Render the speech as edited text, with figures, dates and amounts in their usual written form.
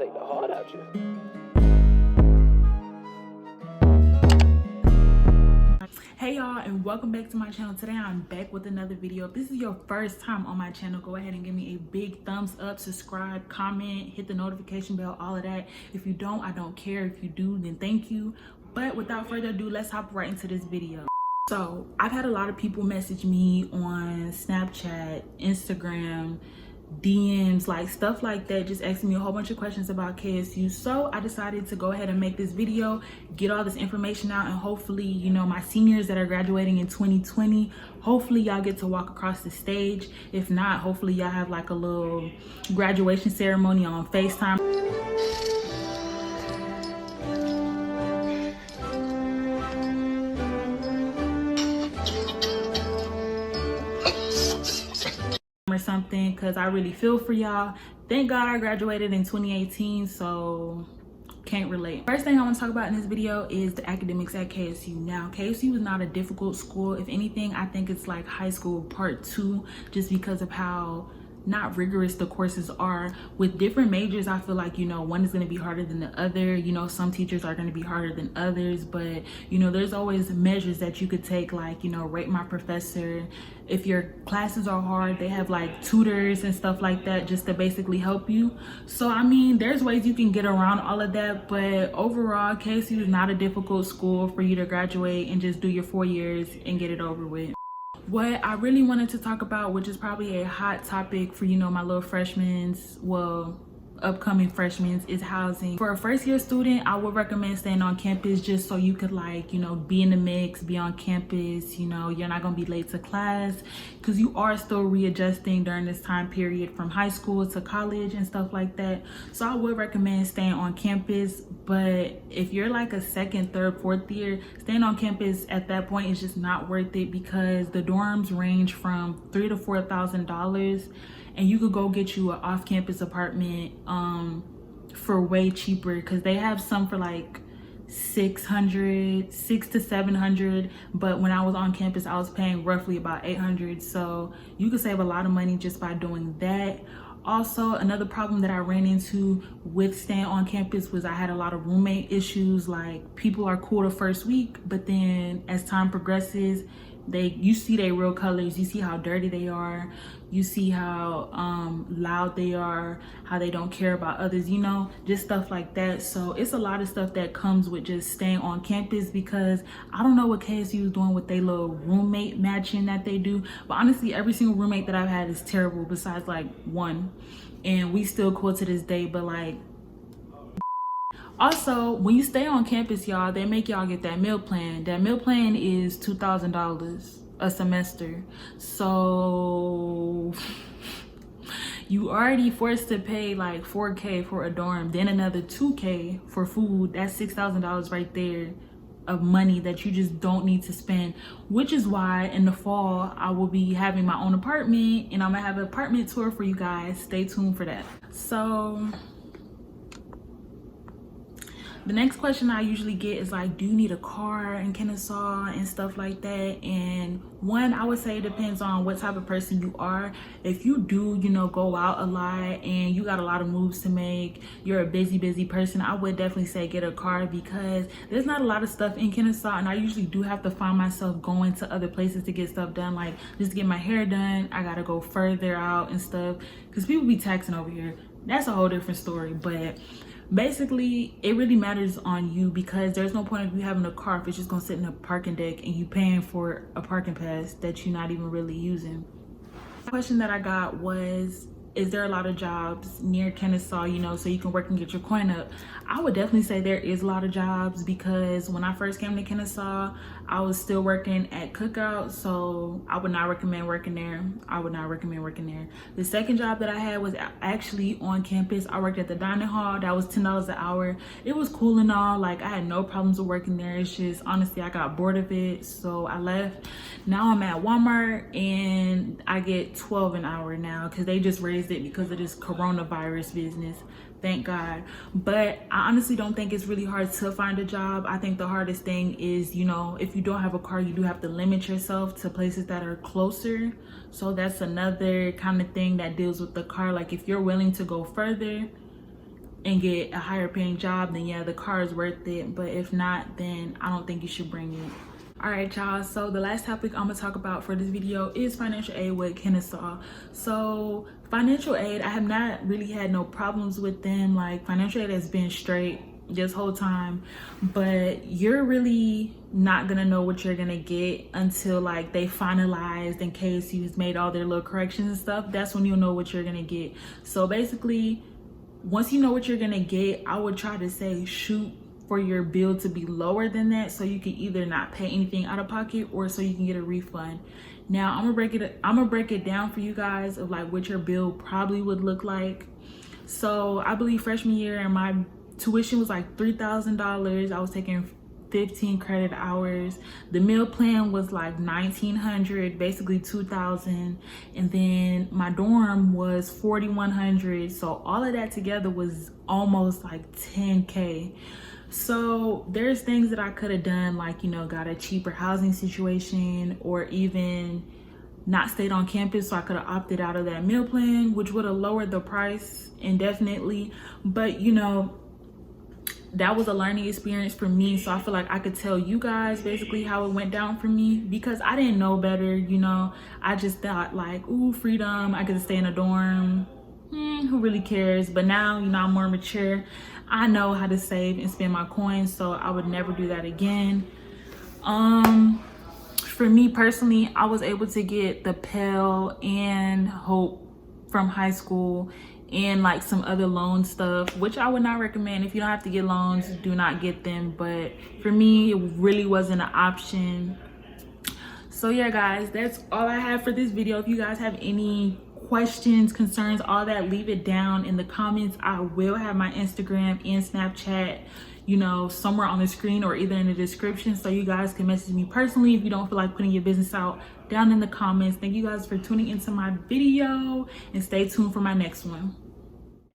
take the heart out you. Hey y'all, and welcome back to my channel. Today I'm back with another video. If this is your first time on my channel, go ahead and give me a big thumbs up, subscribe, comment, hit the notification bell, all of that. If you don't, I don't care. If you do, then thank you. But without further ado, let's hop right into this video. So I've had a lot of people message me on Snapchat, Instagram, DMs, like stuff like that, just asking me a whole bunch of questions about KSU. So I decided to go ahead and make this video, get all this information out, and hopefully, you know, my seniors that are graduating in 2020, hopefully y'all get to walk across the stage. If not, hopefully y'all have like a little graduation ceremony on FaceTime. Or something, because I really feel for y'all. Thank God I graduated in 2018, so can't relate. First thing I want to talk about in this video is the academics at KSU. Now, KSU is not a difficult school. If anything, I think it's like high school part 2, just because of how not rigorous the courses are. With different majors, I feel like, you know, one is going to be harder than the other. You know, some teachers are going to be harder than others, but you know, there's always measures that you could take, like, you know, rate my professor. If your classes are hard, they have like tutors and stuff like that just to basically help you. So I mean, there's ways you can get around all of that, but overall, KSU is not a difficult school for you to graduate and just do your 4 years and get it over with. What I really wanted to talk about, which is probably a hot topic for, you know, my little freshmen, well, upcoming freshmen, is housing. For a first year student, I would recommend staying on campus just so you could, like, you know, be in the mix, be on campus. You know, you're not gonna be late to class because you are still readjusting during this time period from high school to college and stuff like that. So I would recommend staying on campus. But if you're like a second, third, fourth year, staying on campus at that point is just not worth it, because the dorms range from $3,000 to $4,000, and you could go get you an off-campus apartment for way cheaper, because they have some for like $600 to $700, but when I was on campus I was paying roughly about $800. So you could save a lot of money just by doing that. Also, another problem that I ran into with staying on campus was I had a lot of roommate issues. Like, people are cool the first week, but then as time progresses, you see their real colors. You see how dirty they are, you see how loud they are, how they don't care about others, you know, just stuff like that. So it's a lot of stuff that comes with just staying on campus, because I don't know what KSU is doing with their little roommate matching that they do, but honestly every single roommate that I've had is terrible, besides like one, and we still cool to this day. But like, also, when you stay on campus, y'all, they make y'all get that meal plan. That meal plan is $2,000 a semester. So you already forced to pay like $4K for a dorm, then another $2K for food. That's $6,000 right there of money that you just don't need to spend, which is why in the fall I will be having my own apartment, and I'm gonna have an apartment tour for you guys. Stay tuned for that. So the next question I usually get is like, do you need a car in Kennesaw and stuff like that? And one, I would say it depends on what type of person you are. If you do, you know, go out a lot and you got a lot of moves to make, you're a busy person, I would definitely say get a car, because there's not a lot of stuff in Kennesaw, and I usually do have to find myself going to other places to get stuff done. Like, just to get my hair done, I gotta go further out and stuff, because people be taxing over here. That's a whole different story. But basically, it really matters on you, because there's no point of you having a car if it's just gonna sit in a parking deck and you paying for a parking pass that you're not even really using. The question that I got was, is there a lot of jobs near Kennesaw, you know, so you can work and get your coin up? I would definitely say there is a lot of jobs, because when I first came to Kennesaw, I was still working at Cookout, so I would not recommend working there. I would not recommend working there. The second job that I had was actually on campus. I worked at the dining hall. That was $10 an hour. It was cool and all. Like, I had no problems with working there. It's just, honestly, I got bored of it, so I left. Now I'm at Walmart and I get $12 an hour now, because they just raised it because of this coronavirus business. Thank God. But I honestly don't think it's really hard to find a job. I think the hardest thing is, you know, if you don't have a car, you do have to limit yourself to places that are closer. So that's another kind of thing that deals with the car. Like, if you're willing to go further, and get a higher paying job, then yeah, the car is worth it. But if not, then I don't think you should bring it. All right, y'all, so the last topic I'm gonna talk about for this video is financial aid with Kennesaw. So financial aid, I have not really had no problems with them. Like, financial aid has been straight this whole time, but you're really not gonna know what you're gonna get until like they finalized, in case you've made all their little corrections and stuff. That's when you'll know what you're gonna get. So basically, once you know what you're gonna get, I would try to say shoot for your bill to be lower than that, so you can either not pay anything out of pocket or so you can get a refund. Now I'm gonna break it down for you guys of like what your bill probably would look like. So I believe freshman year, and my tuition was like $3,000. I was taking 15 credit hours. The meal plan was like $1,900, basically $2,000, and then my dorm was $4,100. So all of that together was almost like $10K. So there's things that I could have done, like, you know, got a cheaper housing situation, or even not stayed on campus, so I could have opted out of that meal plan, which would have lowered the price indefinitely. But you know, that was a learning experience for me, so I feel like I could tell you guys basically how it went down for me, because I didn't know better. You know, I just thought like, ooh, freedom, I could stay in a dorm, who really cares? But now, you know, I'm more mature. I know how to save and spend my coins, so I would never do that again. For me personally, I was able to get the Pell and Hope from high school, and like some other loan stuff, which I would not recommend. If you don't have to get loans, do not get them. But for me, it really wasn't an option. So yeah, guys, that's all I have for this video. If you guys have any questions, concerns, all that, leave it down in the comments. I will have my Instagram and Snapchat, you know, somewhere on the screen or either in the description, so you guys can message me personally if you don't feel like putting your business out down in the comments. Thank you guys for tuning into my video, and stay tuned for my next one.